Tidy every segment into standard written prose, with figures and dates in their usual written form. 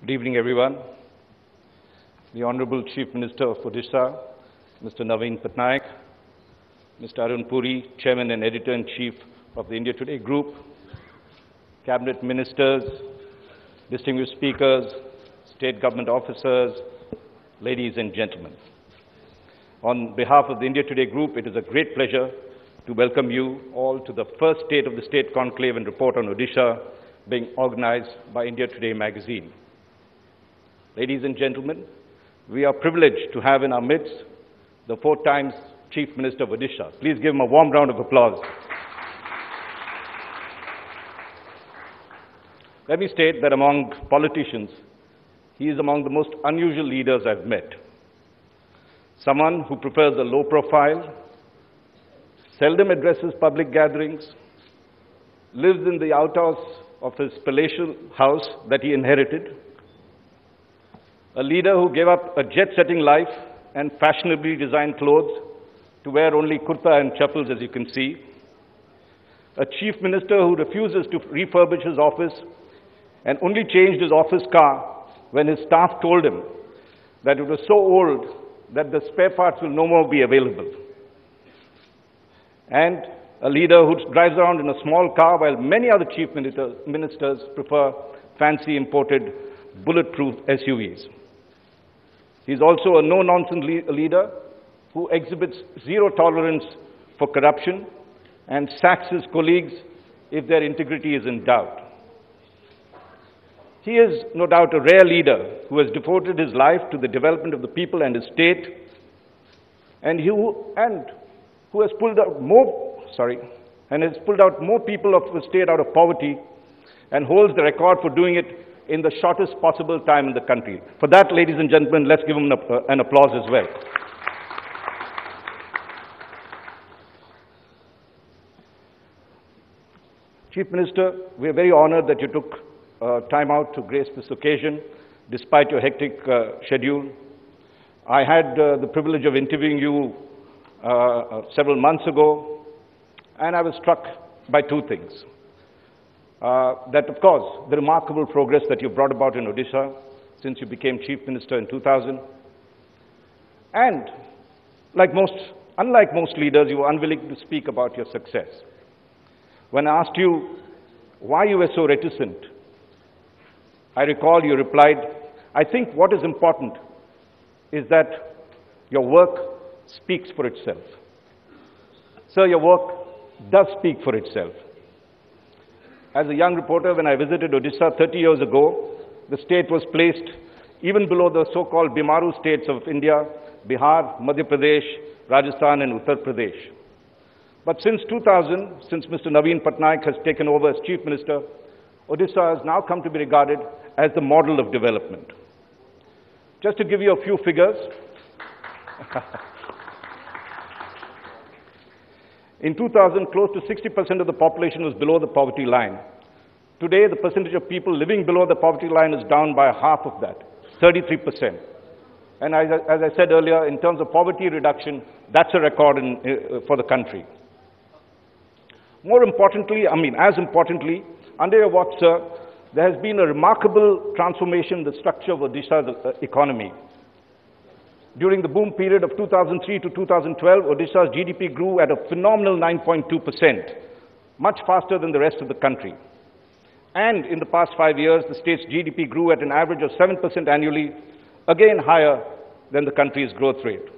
Good evening, everyone. The Honorable Chief Minister of Odisha, Mr. Naveen Patnaik, Mr. Arun Puri, Chairman and Editor-in-Chief of the India Today Group, Cabinet Ministers, distinguished speakers, state government officers, ladies and gentlemen. On behalf of the India Today Group, it is a great pleasure to welcome you all to the first State of the State conclave and report on Odisha being organized by India Today magazine. Ladies and gentlemen, we are privileged to have in our midst the 4 times Chief Minister of Odisha. Please give him a warm round of applause. Let me state that among politicians, he is among the most unusual leaders I've met. Someone who prefers a low profile, seldom addresses public gatherings, lives in the outhouse of his palatial house that he inherited, a leader who gave up a jet-setting life and fashionably designed clothes to wear only kurta and chappals, as you can see, a chief minister who refuses to refurbish his office and only changed his office car when his staff told him that it was so old that the spare parts will no more be available, and a leader who drives around in a small car while many other chief ministers prefer fancy imported bulletproof SUVs. He's also a no-nonsense leader who exhibits zero tolerance for corruption and sacks his colleagues if their integrity is in doubt. He is no doubt a rare leader who has devoted his life to the development of the people and his state, and who has pulled out more people of the state out of poverty and holds the record for doing it in the shortest possible time in the country. For that, ladies and gentlemen, let's give him an applause as well. Chief Minister, we are very honored that you took time out to grace this occasion, despite your hectic schedule. I had the privilege of interviewing you several months ago, and I was struck by 2 things. That, of course, the remarkable progress that you brought about in Odisha since you became Chief Minister in 2000. And, unlike most leaders, you were unwilling to speak about your success. When I asked you why you were so reticent, I recall you replied, "I think what is important is that your work speaks for itself." Sir, your work does speak for itself. As a young reporter, when I visited Odisha 30 years ago, the state was placed even below the so-called Bimaru states of India, Bihar, Madhya Pradesh, Rajasthan and Uttar Pradesh. But since 2000, since Mr. Naveen Patnaik has taken over as Chief Minister, Odisha has now come to be regarded as the model of development. Just to give you a few figures, in 2000, close to 60% of the population was below the poverty line. Today, the percentage of people living below the poverty line is down by half of that, 33%. And as I said earlier, in terms of poverty reduction, that's a record for the country. As importantly, under your watch, sir, there has been a remarkable transformation in the structure of Odisha's economy. During the boom period of 2003 to 2012, Odisha's GDP grew at a phenomenal 9.2%, much faster than the rest of the country. And in the past 5 years, the state's GDP grew at an average of 7% annually, again higher than the country's growth rate.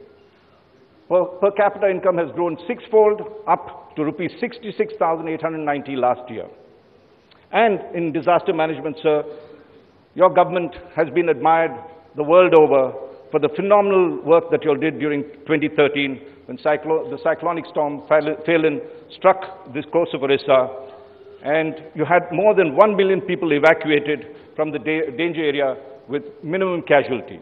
Per capita income has grown 6-fold, up to rupees 66,890 last year. And in disaster management, sir, your government has been admired the world over for the phenomenal work that you all did during 2013 when the cyclonic storm Phelan struck this coast of Odisha, and you had more than 1 million people evacuated from the danger area with minimum casualty.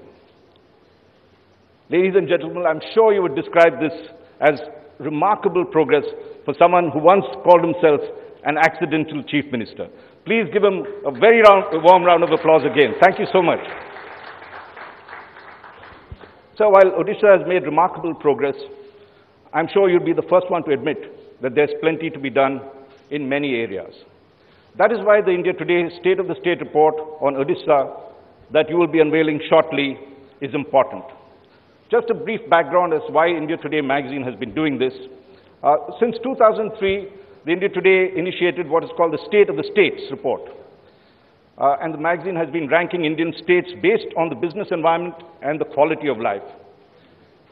Ladies and gentlemen, I'm sure you would describe this as remarkable progress for someone who once called himself an accidental Chief Minister. Please give him a very warm round of applause again. Thank you so much. So while Odisha has made remarkable progress, I'm sure you'll be the first one to admit that there's plenty to be done in many areas. That is why the India Today State of the State report on Odisha that you will be unveiling shortly is important. Just a brief background as why India Today magazine has been doing this. Since 2003, the India Today initiated what is called the State of the States report. And the magazine has been ranking Indian states based on the business environment and the quality of life.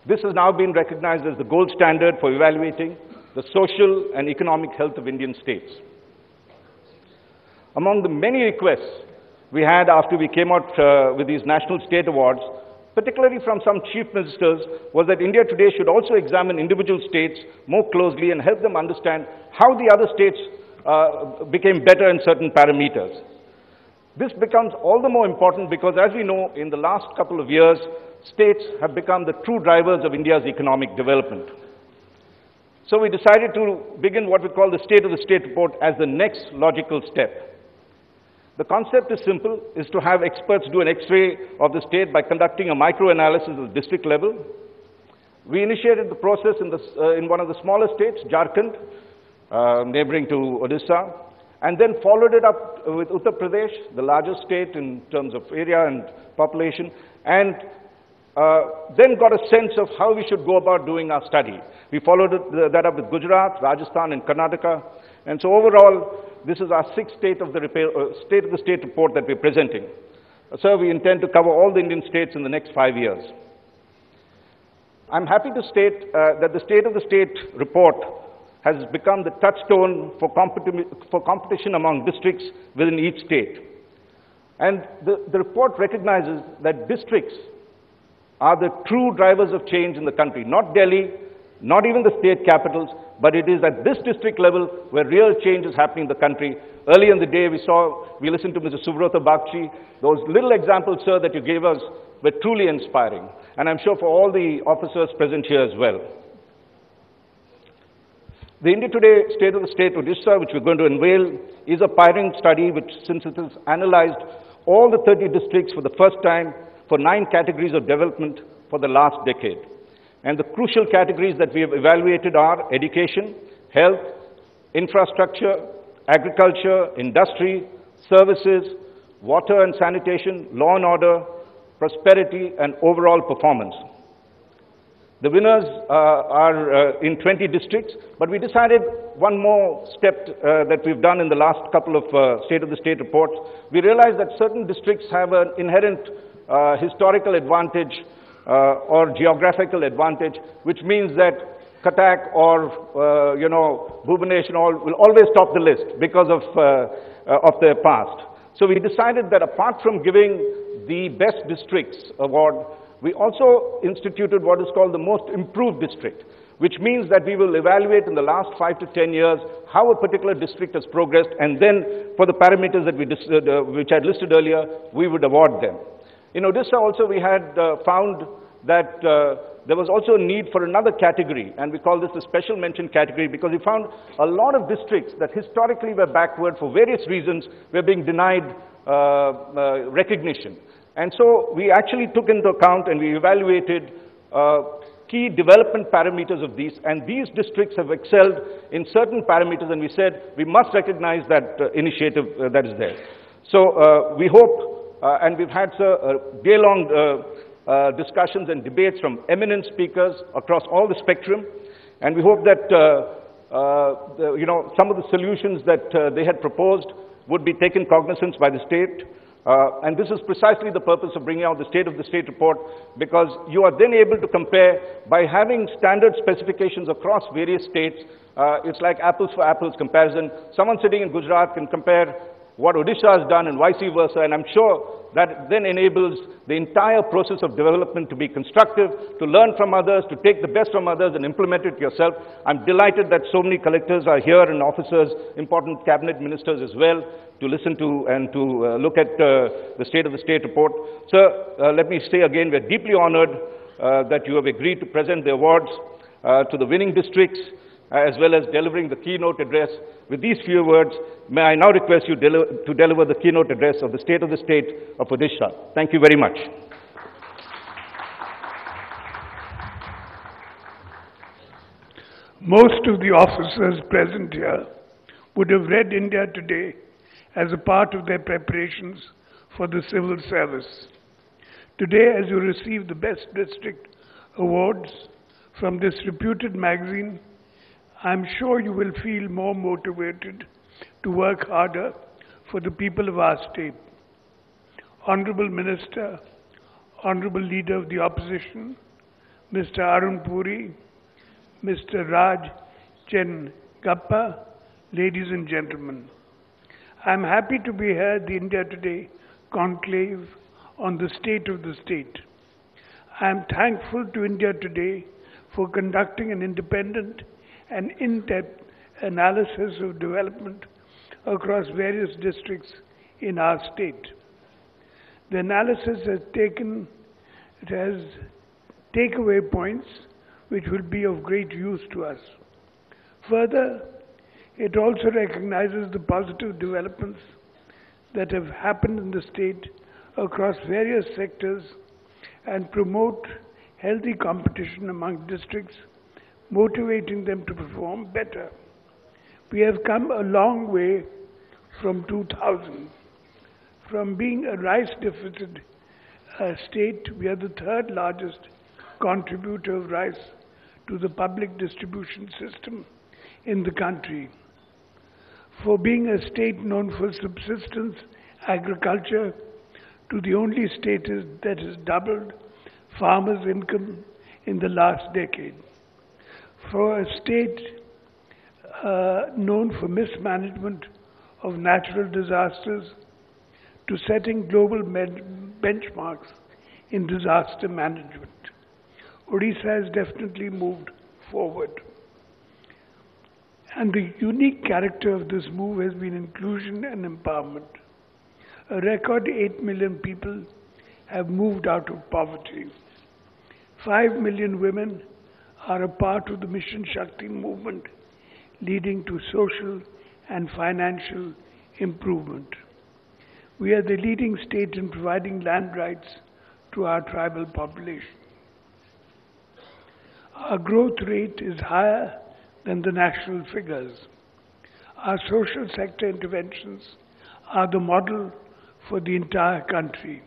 This has now been recognized as the gold standard for evaluating the social and economic health of Indian states. Among the many requests we had after we came out with these national state awards, particularly from some chief ministers, was that India Today should also examine individual states more closely and help them understand how the other states became better in certain parameters. This becomes all the more important because, as we know, in the last couple of years, states have become the true drivers of India's economic development. So we decided to begin what we call the State of the State report as the next logical step. The concept is simple, is to have experts do an X-ray of the state by conducting a micro-analysis at the district level. We initiated the process in one of the smaller states, Jharkhand, neighboring to Odisha, and then followed it up with Uttar Pradesh, the largest state in terms of area and population, and then got a sense of how we should go about doing our study. We followed that up with Gujarat, Rajasthan, and Karnataka, and so overall, this is our sixth State of the State report that we're presenting. Sir, we intend to cover all the Indian states in the next 5 years. I'm happy to state that the State of the State report has become the touchstone for competition among districts within each state. And the report recognizes that districts are the true drivers of change in the country, not Delhi, not even the state capitals, but it is at this district level where real change is happening in the country. Early in the day, we listened to Mr. Subrata Bagchi. Those little examples, sir, that you gave us were truly inspiring. And I'm sure for all the officers present here as well. The India Today State of the State Odisha, which we're going to unveil, is a pioneering study which, since it has analyzed all the 30 districts for the first time for 9 categories of development for the last decade. And the crucial categories that we have evaluated are education, health, infrastructure, agriculture, industry, services, water and sanitation, law and order, prosperity, and overall performance. The winners are in 20 districts, but we decided one more step that we've done in the last couple of State of the State reports. We realized that certain districts have an inherent historical advantage or geographical advantage, which means that Cuttack or, Bhubanesh will always top the list because of their past. So we decided that apart from giving the Best Districts award, we also instituted what is called the Most Improved District, which means that we will evaluate in the last 5 to 10 years how a particular district has progressed, and then for the parameters that which I had listed earlier, we would award them. In Odisha also we had found that there was also a need for another category, and we call this the special mention category because we found a lot of districts that historically were backward for various reasons were being denied recognition. And so we actually took into account and we evaluated key development parameters of these, and these districts have excelled in certain parameters, and we said we must recognize that initiative that is there. So we hope, and we've had, sir, a day-long discussions and debates from eminent speakers across all the spectrum, and we hope that some of the solutions that they had proposed would be taken cognizance by the state. And this is precisely the purpose of bringing out the State of the State report, because you are then able to compare by having standard specifications across various states. It's like apples for apples comparison. Someone sitting in Gujarat can compare what Odisha has done and vice versa, and I'm sure that then enables the entire process of development to be constructive, to learn from others, to take the best from others and implement it yourself. I'm delighted that so many collectors are here and officers, important cabinet ministers as well, to listen to and to look at the State of the State report. Sir, let me say again, we're deeply honored that you have agreed to present the awards to the winning districts, as well as delivering the keynote address. With these few words, may I now request you to deliver the keynote address of the State of the State of Odisha. Thank you very much. Most of the officers present here would have read India Today as a part of their preparations for the civil service. Today, as you receive the Best District Awards from this reputed magazine, I'm sure you will feel more motivated to work harder for the people of our state. Honorable Minister, Honorable Leader of the Opposition, Mr. Arun Puri, Mr. Raj Chen Gappa, ladies and gentlemen, I'm happy to be here at the India Today conclave on the state of the state. I am thankful to India Today for conducting an independent and in-depth analysis of development across various districts in our state. The analysis has takeaway points which will be of great use to us. Further, it also recognizes the positive developments that have happened in the state across various sectors and promote healthy competition among districts, motivating them to perform better. We have come a long way from 2000. From being a rice deficit state, we are the third largest contributor of rice to the public distribution system in the country. For being a state known for subsistence agriculture, to the only state that has doubled farmers' income in the last decade. For a state known for mismanagement of natural disasters, to setting global benchmarks in disaster management. Odisha has definitely moved forward. And the unique character of this move has been inclusion and empowerment. A record 8 million people have moved out of poverty. 5 million women are a part of the Mission Shakti movement, leading to social and financial improvement. We are the leading state in providing land rights to our tribal population. Our growth rate is higher than the national figures. Our social sector interventions are the model for the entire country.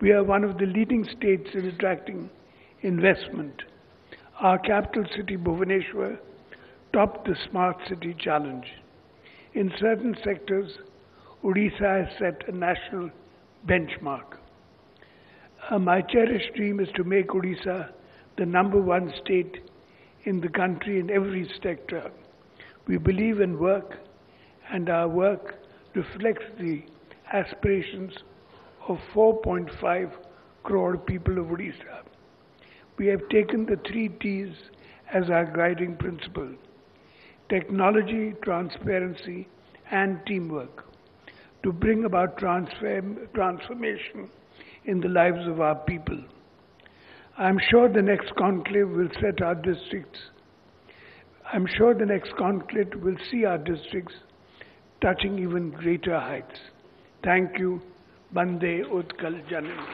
We are one of the leading states in attracting investment. Our capital city, Bhubaneswar, topped the Smart City Challenge. In certain sectors, Odisha has set a national benchmark. My cherished dream is to make Odisha the #1 state in the country in every sector. We believe in work, and our work reflects the aspirations of 4.5 crore people of Odisha. We have taken the 3 T's as our guiding principle: technology, transparency, and teamwork, to bring about transformation in the lives of our people. I am sure the next conclave will see our districts touching even greater heights. Thank you. Bande Utkal Janani.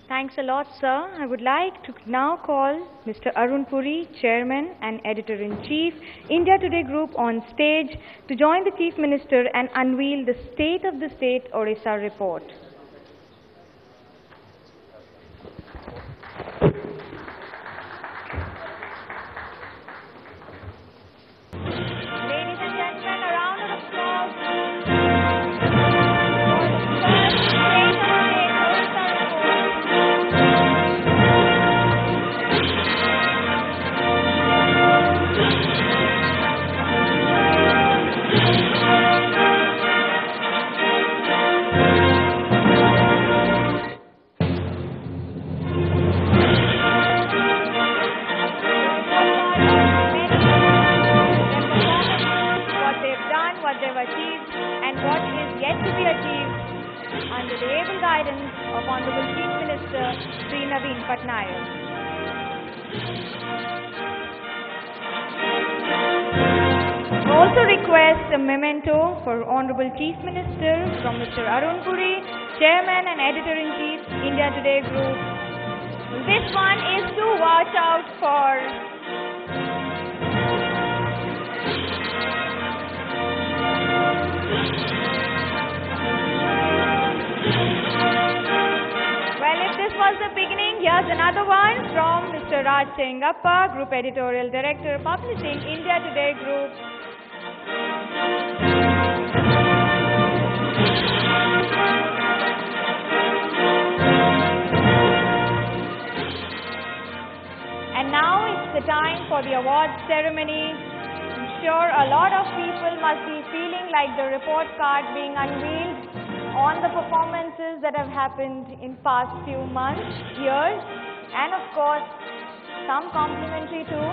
Thanks a lot, sir. I would like to now call Mr. Arun Puri, Chairman and Editor-in-Chief, India Today Group, on stage to join the Chief Minister and unveil the State of the State Odisha report. Ladies and gentlemen, a round of applause for the first State of the State Odisha report. What they've achieved and what is yet to be achieved under the able guidance of Honorable Chief Minister Sri Naveen Patnaik. Also request a memento for Honorable Chief Minister from Mr. Arun Puri, Chairman and Editor-in-Chief, India Today Group. This one is to watch out for. was the beginning. Here's another one from Mr. Raj Chengappa, Group Editorial Director, Publishing, India Today Group. And now it's the time for the awards ceremony. I'm sure a lot of people must be feeling like the report card being unveiled on the performances that have happened in past few months, years, and of course, some complimentary too.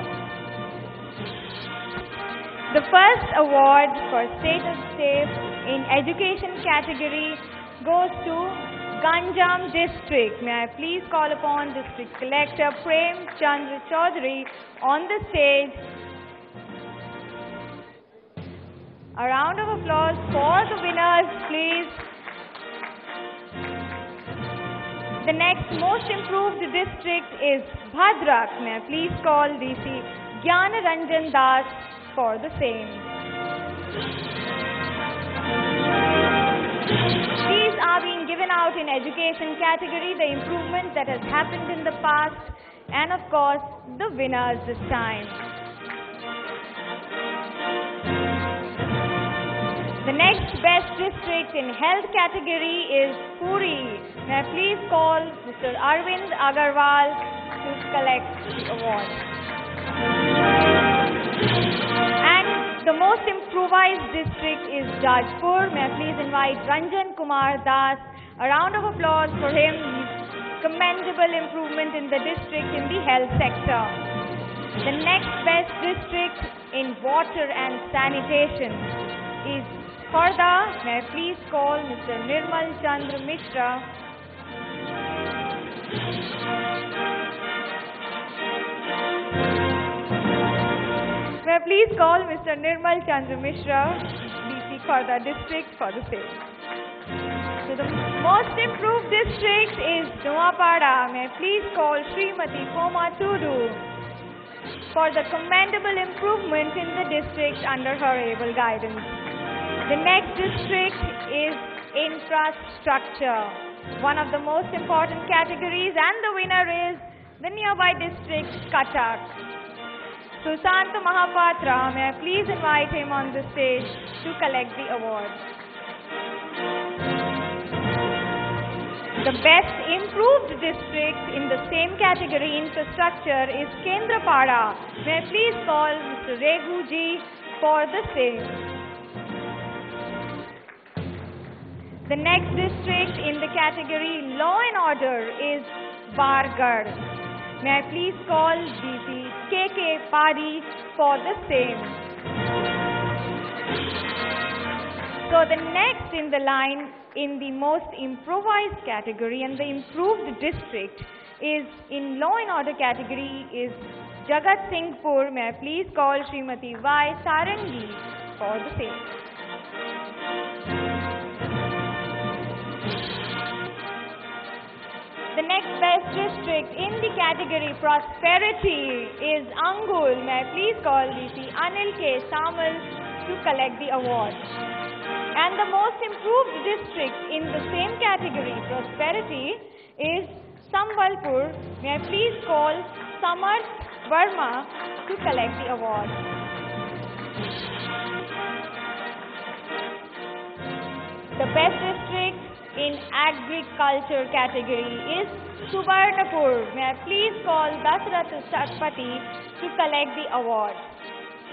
The first award for status tape in education category goes to Ganjam District. May I please call upon District Collector Prem Chandra Chaudhary on the stage. A round of applause for the winners, please. The next most improved district is Bhadrak. May I please call DC Gyana Ranjan Das for the same. These are being given out in education category, the improvement that has happened in the past, and of course, the winners this time. The next best district in health category is Puri. May I please call Mr. Arvind Agarwal to collect the award. And the most improvised district is Jajpur. May I please invite Ranjan Kumar Das. A round of applause for him. His commendable improvement in the district in the health sector. The next best district in water and sanitation is Kharda. May I please call Mr. Nirmal Chandra Mishra. May I please call Mr. Nirmal Chandra Mishra, DC Kharda district, for the same. So the most improved district is Noapada. May I please call Srimati Koma Tudu for the commendable improvement in the district under her able guidance. The next district is infrastructure, one of the most important categories, and the winner is the nearby district, Cuttack. Susanta Mahapatra, may I please invite him on the stage to collect the award. The best improved district in the same category, infrastructure, is Kendrapada. May I please call Mr. Reghuji for the same. The next district in the category law and order is Bargarh. May I please call DC KK Padi for the same. So the next in the line in the most improvised category and the improved district is in law and order category is Jagat Singhpur. May I please call Srimati Y. Sarangi for the same. The next best district in the category prosperity is Angul. May I please call DC Anil K. Samal to collect the award. And the most improved district in the same category, prosperity, is Sambalpur. May I please call Samarth Verma to collect the award. The best district in agriculture category is Subarnapur. May I please call Dasrath Satpati to collect the award.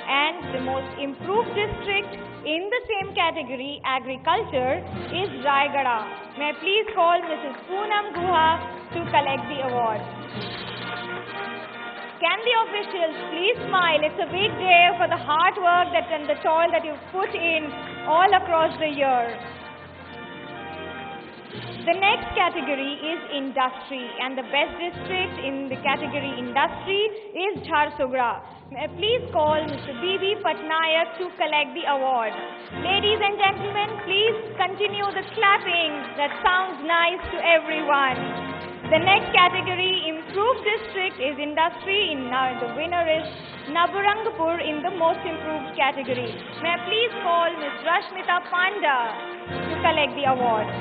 And the most improved district in the same category, agriculture, is Raigada. May I please call Mrs. Poonam Guha to collect the award. Can the officials please smile? It's a big day for the hard work and the toil that you've put in all across the year. The next category is industry, and the best district in the category industry is Jharsuguda. May I please call Mr. B.B. Patnaik to collect the award. Ladies and gentlemen, please continue the clapping. That sounds nice to everyone. The next category, improved district, is industry. The winner is Nabarangpur in the most improved category. May I please call Ms. Rashmita Panda to collect the award.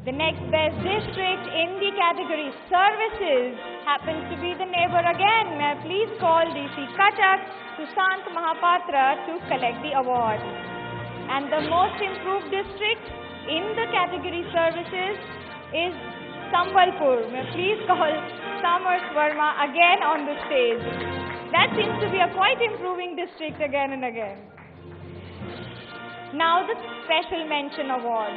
The next best district in the category services happens to be the neighbor again. May I please call DC Cuttack, Sushant Mahapatra to collect the award. And the most improved district in the category services is Sambalpur. May I please call Samarth Verma again on the stage. That seems to be a quite improving district again and again. Now the special mention award.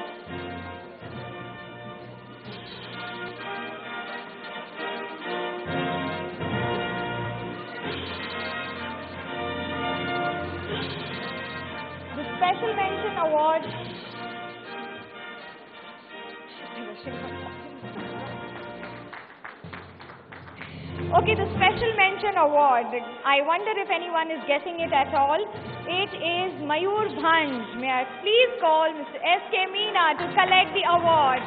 The special mention award. Okay, the special mention award. I wonder if anyone is guessing it at all. It is Mayur Bhanj. May I please call Mr. S.K. Meena to collect the award.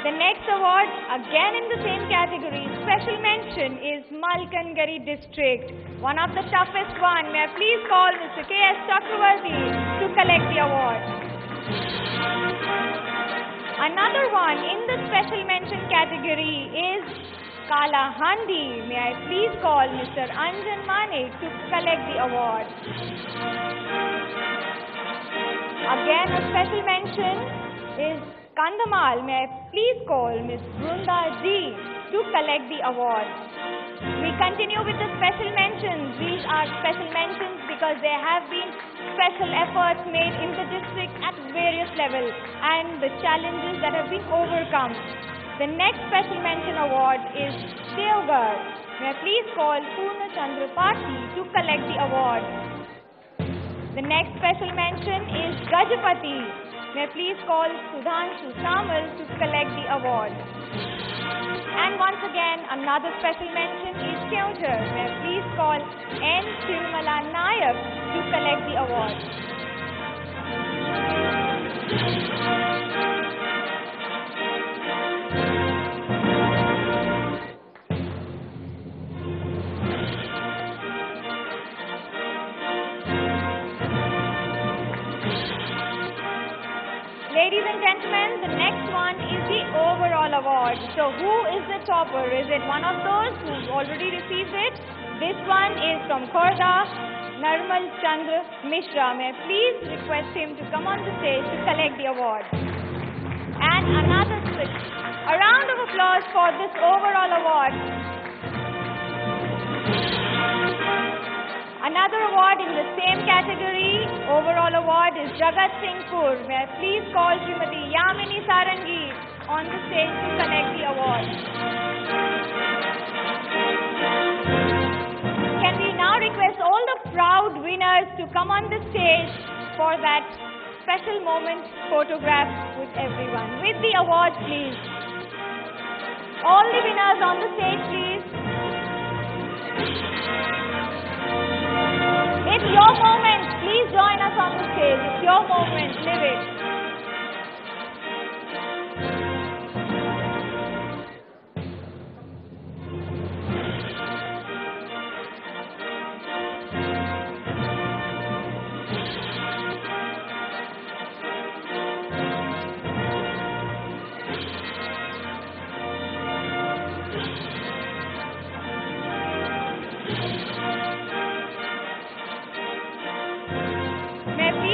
The next award, again in the same category, special mention, is Malkangiri district. One of the toughest one. May I please call Mr. K.S. Chakravarti to collect the award. Another one in the special mention category is Kalahandi. May I please call Mr. Anjan Manik to collect the award. Again a special mention is Kandhamal. May I please call Ms. Brunda G to collect the award. We continue with the special mentions. These are special mentions because there have been special efforts made in the district at various levels and the challenges that have been overcome. The next special mention award is Devgarh. May I please call Purna Chandra Pati to collect the award. The next special mention is Gajapati. May I please call Sudhanshu Samal to collect the award. And once again, another special mention is Keonjhar. May I please call N. Tirumala Nayak to collect the award. Ladies and gentlemen, the next one is the overall award. So who is the topper? Is it one of those who've already received it? This one is from Khorda, Narmal Chandra Mishra. May I please request him to come on the stage to collect the award. And a round of applause for this overall award. Another award in the same category, overall award, is Jagat Singhpur. May I please call Srimati Yamini Sarangi on the stage to collect the award. Can we now request all the proud winners to come on the stage for that special moment photograph with everyone. With the awards, please. All the winners on the stage, please. It's your moment. Please join us on the stage. It's your moment. Live it.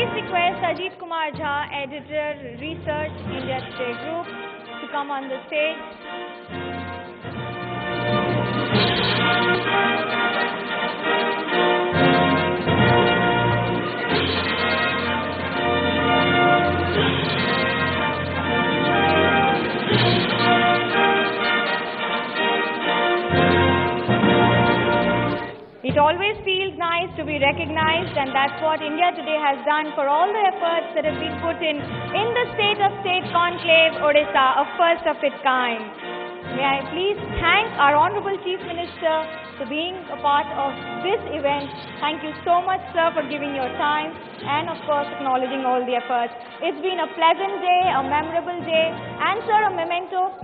Request Ajit Kumar Jha, Editor, Research, India Today Group, to come on the stage. It always feels nice to be recognized, and that's what India Today has done for all the efforts that have been put in the State of State Conclave, Odisha, a first of its kind. May I please thank our Honorable Chief Minister for being a part of this event. Thank you so much, sir, for giving your time and, of course, acknowledging all the efforts. It's been a pleasant day, a memorable day, and, sir, a memento.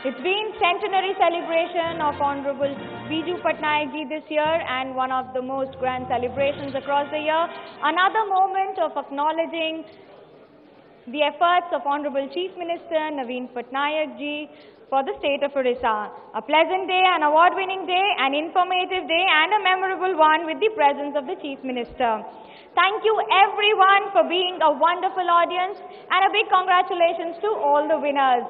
It's been centenary celebration of Honorable Biju Patnaik ji this year and one of the most grand celebrations across the year. Another moment of acknowledging the efforts of Honorable Chief Minister Naveen Patnaik ji for the state of Odisha. A pleasant day, an award-winning day, an informative day and a memorable one with the presence of the Chief Minister. Thank you everyone for being a wonderful audience and a big congratulations to all the winners.